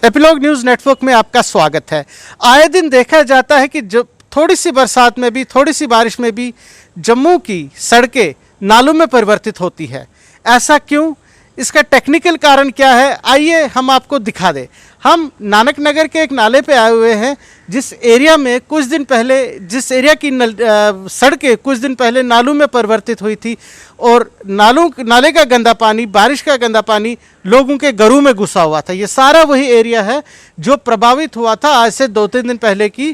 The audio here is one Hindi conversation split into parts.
एपिलॉग न्यूज़ नेटवर्क में आपका स्वागत है। आए दिन देखा जाता है कि जब थोड़ी सी बरसात में भी, थोड़ी सी बारिश में भी जम्मू की सड़कें नालों में परिवर्तित होती है। ऐसा क्यों? इसका टेक्निकल कारण क्या है? आइए हम आपको दिखा दें। हम नानक नगर के एक नाले पे आए हुए हैं, जिस एरिया में कुछ दिन पहले, जिस एरिया की सड़कें कुछ दिन पहले नालों में परिवर्तित हुई थी और नाले का गंदा पानी, बारिश का गंदा पानी लोगों के घरों में घुसा हुआ था। ये सारा वही एरिया है जो प्रभावित हुआ था आज से 2-3 दिन पहले की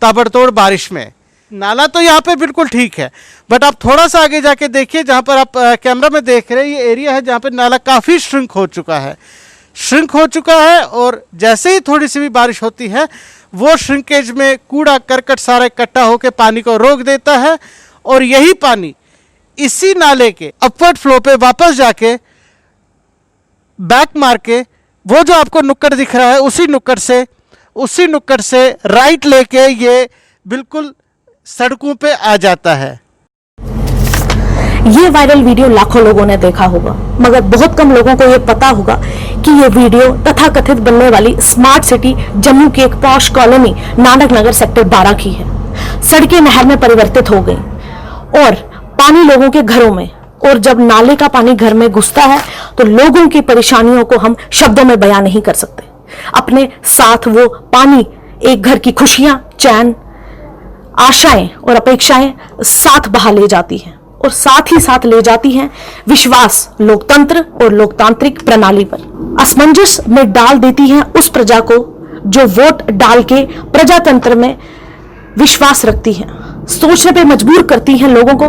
ताबड़तोड़ बारिश में। नाला तो यहाँ पे बिल्कुल ठीक है, बट आप थोड़ा सा आगे जाके देखिए, जहाँ पर आप कैमरा में देख रहे हैं, ये एरिया है जहाँ पर नाला काफ़ी श्रिंक हो चुका है। और जैसे ही थोड़ी सी भी बारिश होती है, वो श्रिंकेज में कूड़ा करकट सारा इकट्ठा होकर पानी को रोक देता है और यही पानी इसी नाले के अपवर्ड फ्लो पे वापस जाके बैक मार के वो जो आपको नुक्कड़ दिख रहा है, उसी नुक्कड़ से राइट लेके ये बिल्कुल सड़कों पे आ जाता है। ये वायरल वीडियो लाखों लोगों ने देखा होगा, मगर बहुत कम लोगों को ये पता होगा कि ये वीडियो तथाकथित बनने वाली स्मार्ट सिटी जम्मू की एक पॉश कॉलोनी नानक नगर सेक्टर 12 की है। सड़कें नहर में परिवर्तित हो गई और पानी लोगों के घरों में, और जब नाले का पानी घर में घुसता है तो लोगों की परेशानियों को हम शब्दों में बयां नहीं कर सकते। अपने साथ वो पानी एक घर की खुशियां, चैन, आशाएं और अपेक्षाएं साथ बहा ले जाती हैं और साथ ही साथ ले जाती हैं विश्वास लोकतंत्र और लोकतांत्रिक प्रणाली पर। असमंजस में डाल देती हैं उस प्रजा को जो वोट डाल के प्रजातंत्र में विश्वास रखती है। सोचने पे मजबूर करती हैं लोगों को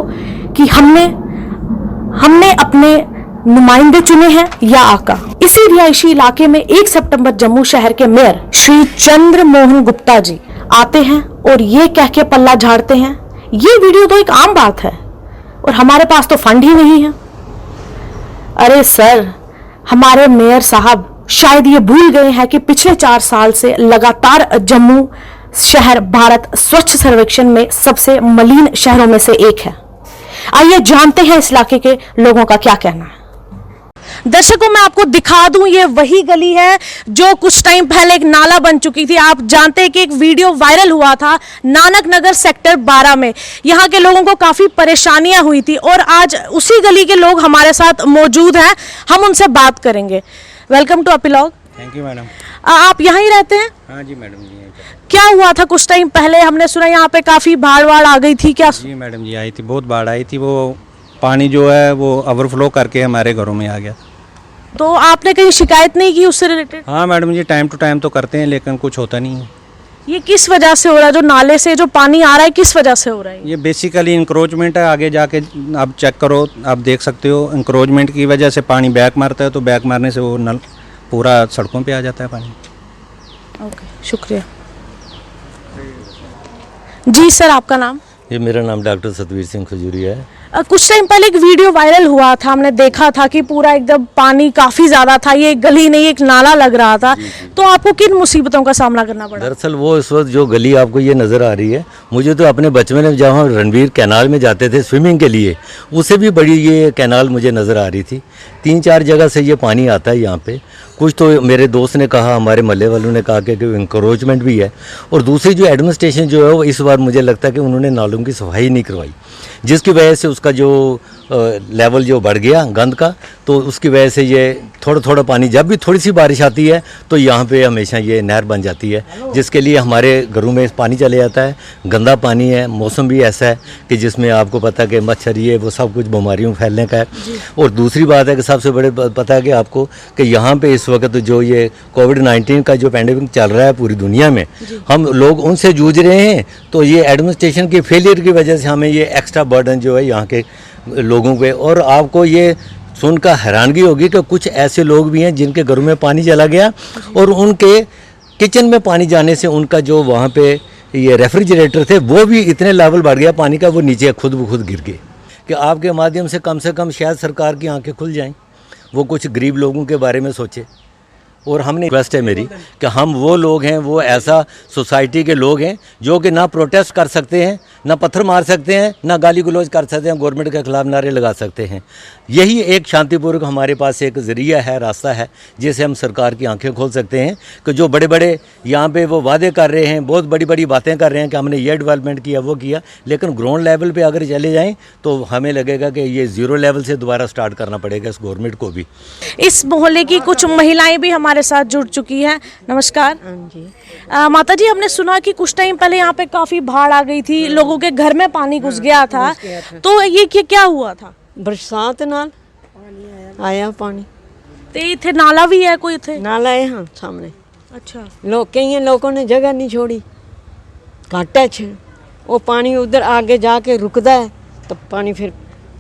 कि हमने अपने नुमाइंदे चुने हैं या आका। इसी रिहायशी इलाके में 1 सितंबर जम्मू शहर के मेयर श्री चंद्र मोहन गुप्ता जी आते हैं और ये कह के पल्ला झाड़ते हैं, ये वीडियो तो एक आम बात है और हमारे पास तो फंड ही नहीं है। अरे सर, हमारे मेयर साहब शायद ये भूल गए हैं कि पिछले 4 साल से लगातार जम्मू शहर भारत स्वच्छ सर्वेक्षण में सबसे मलिन शहरों में से एक है। आइए जानते हैं इस इलाके के लोगों का क्या कहना है। दर्शकों, मैं आपको दिखा दूं, ये वही गली है जो कुछ टाइम पहले एक नाला बन चुकी थी। आप जानते हैं कि एक वीडियो वायरल हुआ था नानक नगर सेक्टर 12 में। यहाँ के लोगों को काफी परेशानियां हुई थी और आज उसी गली के लोग हमारे साथ मौजूद हैं, हम उनसे बात करेंगे। Welcome to epilogue. Thank you madam. आप यहाँ ही रहते हैं? हाँ जी मैडम जी। क्या हुआ था कुछ टाइम पहले? हमने सुना यहाँ पे काफी बाढ़ आ गई थी। क्या? जी मैडम जी, आई थी, बहुत बाढ़ आई थी। वो पानी जो है वो ओवरफ्लो करके हमारे घरों में आ गया। तो आपने कहीं शिकायत नहीं की उससे रिलेटेड? हाँ madam ji, time to time तो करते हैं लेकिन कुछ होता नहीं है। ये किस वजह से हो रहा है? जो नाले से जो पानी आ रहा है, किस वजह से हो रहा है? ये बेसिकली इंक्रोचमेंट है। आगे जाके आप चेक करो, आप देख सकते हो, इंक्रोचमेंट की वजह से पानी बैक मारता है, तो बैक मारने से वो नल पूरा सड़कों पे आ जाता है पानी। ओके, शुक्रिया जी। सर, आपका नाम? ये मेरा नाम डॉक्टर सतवीर सिंह खजूरिया है। कुछ टाइम पहले एक वीडियो वायरल हुआ था, हमने देखा था कि पूरा एकदम पानी काफी ज्यादा था, ये गली नहीं एक नाला लग रहा था। तो आपको किन मुसीबतों का सामना करना पड़ा? दरअसल वो इस वक्त जो गली आपको ये नज़र आ रही है, मुझे तो अपने बचपन में जब हम रणवीर कैनाल में जाते थे स्विमिंग के लिए, उससे भी बड़ी ये कैनाल मुझे नज़र आ रही थी। 3-4 जगह से ये पानी आता है यहाँ पे। कुछ तो मेरे दोस्त ने कहा, हमारे मोहल्ले वालों ने कहा कि इंक्रोचमेंट भी है, और दूसरी जो एडमिनिस्ट्रेशन जो है वो इस बार मुझे लगता है कि उन्होंने नालों की सफाई नहीं करवाई, जिसकी वजह से उसका जो लेवल जो बढ़ गया गंद का, तो उसकी वजह से ये थोड़ा पानी, जब भी थोड़ी सी बारिश आती है तो यहाँ पे हमेशा ये नहर बन जाती है, जिसके लिए हमारे घरों में पानी चले जाता है। गंदा पानी है, मौसम भी ऐसा है कि जिसमें आपको पता है कि मच्छर, ये वो सब कुछ बीमारियों फैलने का है। और दूसरी बात है कि सबसे बड़े पता है कि आपको कि यहाँ पे इस वक्त जो ये कोविड-19 का जो पैंडेमिक चल रहा है पूरी दुनिया में, हम लोग उनसे जूझ रहे हैं। तो ये एडमिनिस्ट्रेशन की फेलियर की वजह से हमें ये एक्स्ट्रा बर्डन जो है यहाँ के लोगों पे। और आपको ये सुनकर हैरानगी होगी कि कुछ ऐसे लोग भी हैं जिनके घरों में पानी चला गया और उनके किचन में पानी जाने से उनका जो वहाँ पे ये रेफ्रिजरेटर थे वो भी इतने लेवल बढ़ गया पानी का, वो नीचे खुद ब खुद गिर गए। कि आपके माध्यम से कम शायद सरकार की आंखें खुल जाएं, वो कुछ गरीब लोगों के बारे में सोचे। और हमने रिक्वेस्ट है मेरी कि हम वो लोग हैं, वो ऐसा सोसाइटी के लोग हैं जो कि ना प्रोटेस्ट कर सकते हैं, ना पत्थर मार सकते हैं, ना गाली गलौज कर सकते हैं, गवर्नमेंट के खिलाफ नारे लगा सकते हैं। यही एक शांतिपूर्वक हमारे पास एक ज़रिया है, रास्ता है, जिससे हम सरकार की आंखें खोल सकते हैं कि जो बड़े बड़े यहाँ पे वो वादे कर रहे हैं, बहुत बड़ी बड़ी बातें कर रहे हैं कि हमने ये डेवलपमेंट किया, वो किया, लेकिन ग्राउंड लेवल पे अगर चले जाएं तो हमें लगेगा कि ये ज़ीरो लेवल से दोबारा स्टार्ट करना पड़ेगा इस गवर्नमेंट को भी। इस मोहल्ले की कुछ महिलाएं भी हमारे साथ जुड़ चुकी हैं। नमस्कार जी। माता जी, हमने सुना कि कुछ टाइम पहले यहाँ पे काफी बाढ़ आ गई थी, लोगों के घर में पानी घुस गया था, तो ये क्या हुआ था? बरसात नाल आया पानी ते इथे नाला भी है कोई इथे? नाला है हाँ सामने। अच्छा। लोग कई लोगों ने जगह नहीं छोड़ी, काटा छे वो पानी उधर आगे जाके रुकता है तो पानी फिर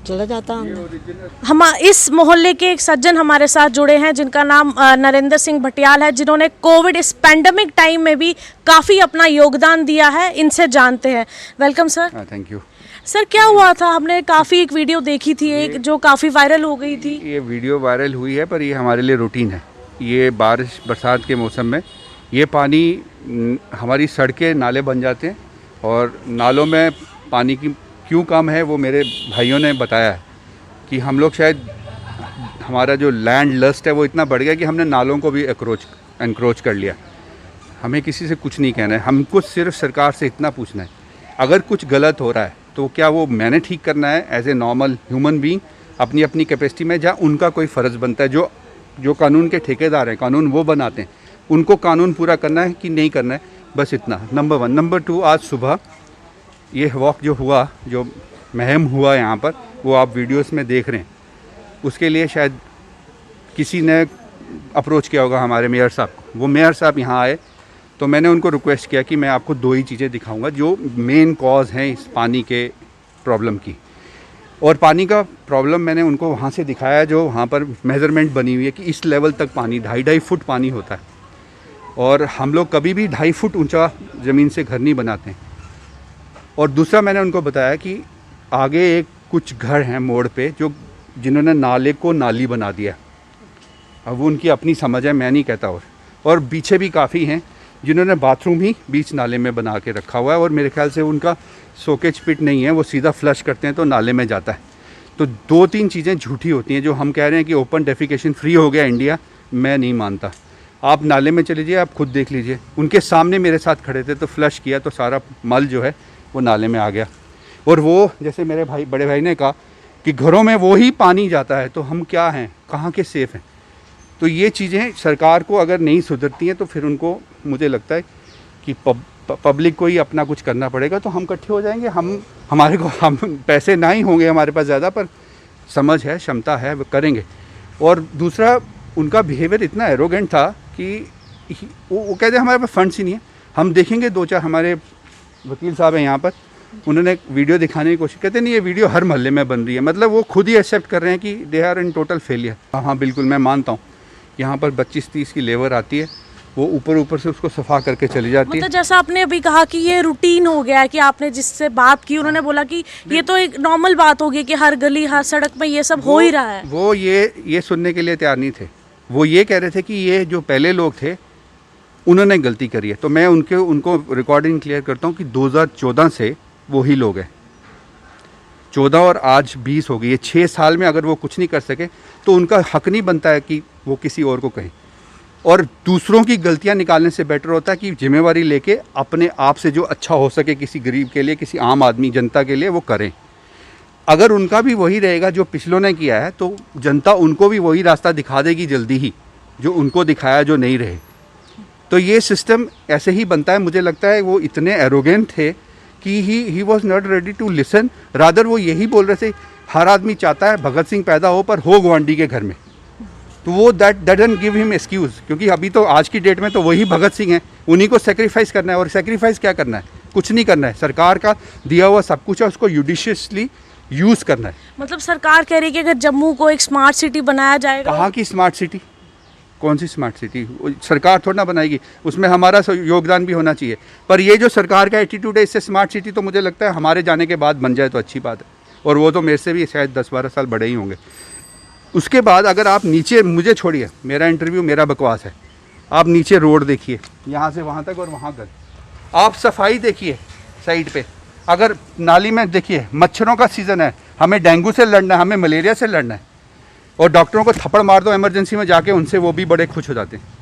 चला जाता है। हम इस मोहल्ले के एक सज्जन हमारे साथ जुड़े हैं जिनका नाम नरेंद्र सिंह भटियाल है, जिन्होंने कोविड इस पैंडेमिक टाइम में भी काफ़ी अपना योगदान दिया है। इनसे जानते हैं। Welcome sir. Thank you sir, क्या हुआ था? हमने काफ़ी एक वीडियो देखी थी, एक जो काफ़ी वायरल हो गई थी। ये वीडियो वायरल हुई है पर ये हमारे लिए रूटीन है। ये बरसात के मौसम में ये पानी हमारी सड़कें नाले बन जाते हैं और नालों में पानी की क्यों कम है वो मेरे भाइयों ने बताया है कि हम लोग शायद हमारा जो लैंड लस्ट है वो इतना बढ़ गया कि हमने नालों को भी एनक्रोच कर लिया। हमें किसी से कुछ नहीं कहना है, हमको सिर्फ सरकार से इतना पूछना है अगर कुछ गलत हो रहा है तो क्या वो मैंने ठीक करना है as a normal human being अपनी अपनी कैपेसिटी में, जहाँ उनका कोई फ़र्ज़ बनता है। जो कानून के ठेकेदार हैं, कानून वो बनाते हैं, उनको कानून पूरा करना है कि नहीं करना है, बस इतना। नंबर 1। नंबर 2, आज सुबह ये वॉक जो हुआ, जो महम हुआ यहाँ पर, वो आप वीडियोस में देख रहे हैं, उसके लिए शायद किसी ने अप्रोच किया होगा हमारे मेयर साहब को। वो मेयर साहब यहाँ आए तो मैंने उनको रिक्वेस्ट किया कि मैं आपको 2 ही चीज़ें दिखाऊंगा जो मेन कॉज हैं इस पानी के प्रॉब्लम की। और पानी का प्रॉब्लम मैंने उनको वहाँ से दिखाया जो वहाँ पर मेज़रमेंट बनी हुई है कि इस लेवल तक पानी 2.5 फुट पानी होता है और हम लोग कभी भी 2.5 फुट ऊंचा ज़मीन से घर नहीं बनाते हैं। और दूसरा मैंने उनको बताया कि आगे एक कुछ घर हैं मोड़ पे जो जिन्होंने नाले को नाली बना दिया। अब वो उनकी अपनी समझ है, मैं नहीं कहता। और पीछे भी काफ़ी हैं जिन्होंने बाथरूम ही बीच नाले में बना के रखा हुआ है और मेरे ख्याल से उनका सोकेज पिट नहीं है, वो सीधा फ्लश करते हैं तो नाले में जाता है। तो 2-3 चीज़ें झूठी होती हैं। जो हम कह रहे हैं कि ओपन डेफिकेशन फ्री हो गया इंडिया, मैं नहीं मानता। आप नाले में चले जाइए, आप खुद देख लीजिए। उनके सामने मेरे साथ खड़े थे तो फ्लश किया तो सारा मल जो है वो नाले में आ गया। और वो जैसे मेरे बड़े भाई ने कहा कि घरों में वो ही पानी जाता है तो हम क्या हैं, कहाँ के सेफ़ हैं। तो ये चीज़ें सरकार को अगर नहीं सुधरती हैं तो फिर उनको, मुझे लगता है कि पब्लिक को ही अपना कुछ करना पड़ेगा। तो हम इकट्ठे हो जाएंगे। हम पैसे ना ही होंगे हमारे पास ज़्यादा, पर समझ है, क्षमता है, वो करेंगे। और दूसरा, उनका बिहेवियर इतना एरोगेंट था कि वो कहते हमारे पास फंड्स ही नहीं है। हम देखेंगे 2-4 हमारे वकील साहब हैं यहाँ पर, उन्होंने एक वीडियो दिखाने की कोशिश, कहते नहीं ये वीडियो हर मोहल्ले में बन रही है। मतलब वो खुद ही एक्सेप्ट कर रहे हैं कि they are in total failure. हाँ बिल्कुल, मैं मानता हूँ। यहाँ पर 25-30 की लेबर आती है, वो ऊपर से उसको सफा करके चली जाती है। मतलब जैसा आपने अभी कहा कि ये रूटीन हो गया है, कि आपने जिससे बात की उन्होंने बोला कि ये तो एक नॉर्मल बात हो गई कि हर गली हर सड़क में ये सब हो ही रहा है। वो ये सुनने के लिए तैयार नहीं थे। वो ये कह रहे थे कि ये जो पहले लोग थे उन्होंने गलती करी है। तो मैं उनको रिकॉर्डिंग क्लियर करता हूँ कि 2014 से वही लोग हैं। 14 और आज 20 हो गई है। 6 साल में अगर वो कुछ नहीं कर सके तो उनका हक नहीं बनता है कि वो किसी और को कहें। और दूसरों की गलतियां निकालने से बेटर होता है कि जिम्मेवारी लेके अपने आप से जो अच्छा हो सके किसी गरीब के लिए, किसी आम आदमी, जनता के लिए, वो करें। अगर उनका भी वही रहेगा जो पिछलों ने किया है तो जनता उनको भी वही रास्ता दिखा देगी जल्दी ही, जो उनको दिखाया जो नहीं रहे। तो ये सिस्टम ऐसे ही बनता है। मुझे लगता है वो इतने एरोगेंट थे कि he was not ready to listen. Rather वो यही बोल रहे थे हर आदमी चाहता है भगत सिंह पैदा हो पर हो ग्वांडी के घर में। तो वो that doesn't give him excuse, क्योंकि अभी तो आज की डेट में तो वही भगत सिंह हैं, उन्हीं को सेक्रीफाइस करना है। और सेक्रीफाइस क्या करना है? कुछ नहीं करना है। सरकार का दिया हुआ सब कुछ है, उसको जुडिशियसली यूज़ करना है। मतलब सरकार कह रही है कि अगर जम्मू को एक स्मार्ट सिटी बनाया जाएगा। कहाँ की स्मार्ट सिटी? कौन सी स्मार्ट सिटी? सरकार थोड़ा ना बनाएगी, उसमें हमारा योगदान भी होना चाहिए। पर ये जो सरकार का एटीट्यूड है, इससे स्मार्ट सिटी तो मुझे लगता है हमारे जाने के बाद बन जाए तो अच्छी बात है। और वो तो मेरे से भी शायद 10-12 साल बड़े ही होंगे। उसके बाद अगर आप नीचे, मुझे छोड़िए, मेरा इंटरव्यू मेरा बकवास है, आप नीचे रोड देखिए, यहाँ से वहाँ तक और वहाँ तक। आप सफाई देखिए साइड पे। अगर नाली में देखिए, मच्छरों का सीज़न है, हमें डेंगू से लड़ना है, हमें मलेरिया से लड़ना है, और डॉक्टरों को थप्पड़ मार दो इमरजेंसी में जाके, उनसे वो भी बड़े खुश हो जाते हैं।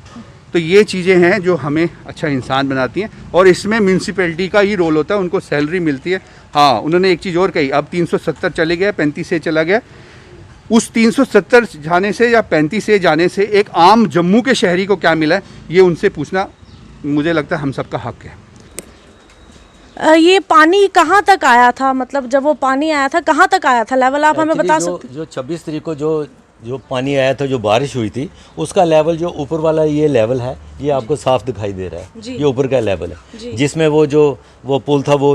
तो ये चीज़ें हैं जो हमें अच्छा इंसान बनाती हैं, और इसमें म्यूनसिपैलिटी का ही रोल होता है, उनको सैलरी मिलती है। हाँ, उन्होंने एक चीज़ और कही, अब 370 चले गए, 35 से चला गया। उस 370 जाने से या 35 से जाने से एक आम जम्मू के शहरी को क्या मिला है, ये उनसे पूछना मुझे लगता है हम सबका हक है। ये पानी कहाँ तक आया था, मतलब जब वो पानी आया था कहाँ तक आया था लेवल, आप हमें बता सकते? जो 26 तारीख को जो पानी आया था, जो बारिश हुई थी, उसका लेवल जो ऊपर वाला ये लेवल है, ये आपको साफ दिखाई दे रहा है। ये ऊपर का लेवल है, जिसमें वो पुल था, वो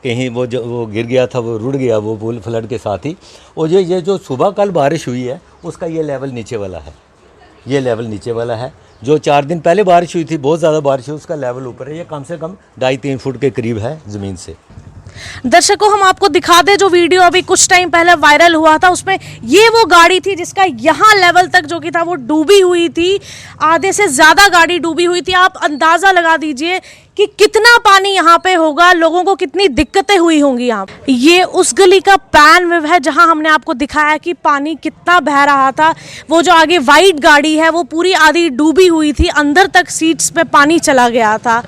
कहीं वो गिर गया था, वो रुड़ गया वो पुल फ्लड के साथ ही। और ये जो सुबह कल बारिश हुई है, उसका ये लेवल नीचे वाला है, ये लेवल नीचे वाला है। जो 4 दिन पहले बारिश हुई थी, बहुत ज़्यादा बारिश हुई, उसका लेवल ऊपर है, ये कम से कम 2.5-3 फुट के करीब है ज़मीन से। दर्शकों, हम आपको दिखा दें जो वीडियो अभी कुछ टाइम पहले वायरल हुआ था, उसमें ये वो गाड़ी थी जिसका यहाँ लेवल तक जो कि था वो डूबी हुई थी, आधे से ज़्यादा गाड़ी डूबी हुई थी। आप अंदाज़ा लगा दीजिए कि कितना पानी यहाँ पे होगा, लोगों को कितनी दिक्कतें हुई होंगी यहाँ। ये उस गली का पैन व्यू है जहाँ हमने आपको दिखाया कि पानी कितना बह रहा था। वो जो आगे वाइट गाड़ी है वो पूरी आधी डूबी हुई थी, अंदर तक सीट्स पे पानी चला गया था।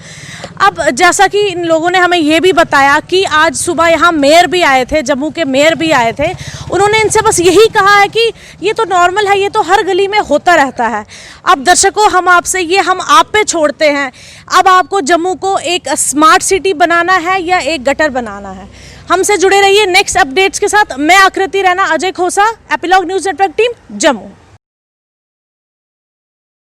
अब जैसा कि इन लोगों ने हमें ये भी बताया कि आज सुबह यहाँ मेयर भी आए थे, जम्मू के मेयर भी आए थे, उन्होंने इनसे बस यही कहा है कि ये तो नॉर्मल है, ये तो हर गली में होता रहता है। अब दर्शकों, हम आप पे छोड़ते हैं, अब आपको जम्मू को एक स्मार्ट सिटी बनाना है या एक गटर बनाना है। हमसे जुड़े रहिए नेक्स्ट अपडेट्स के साथ। मैं Akriti Raina, Ajay Khosa, epilogue news network team, Jammu.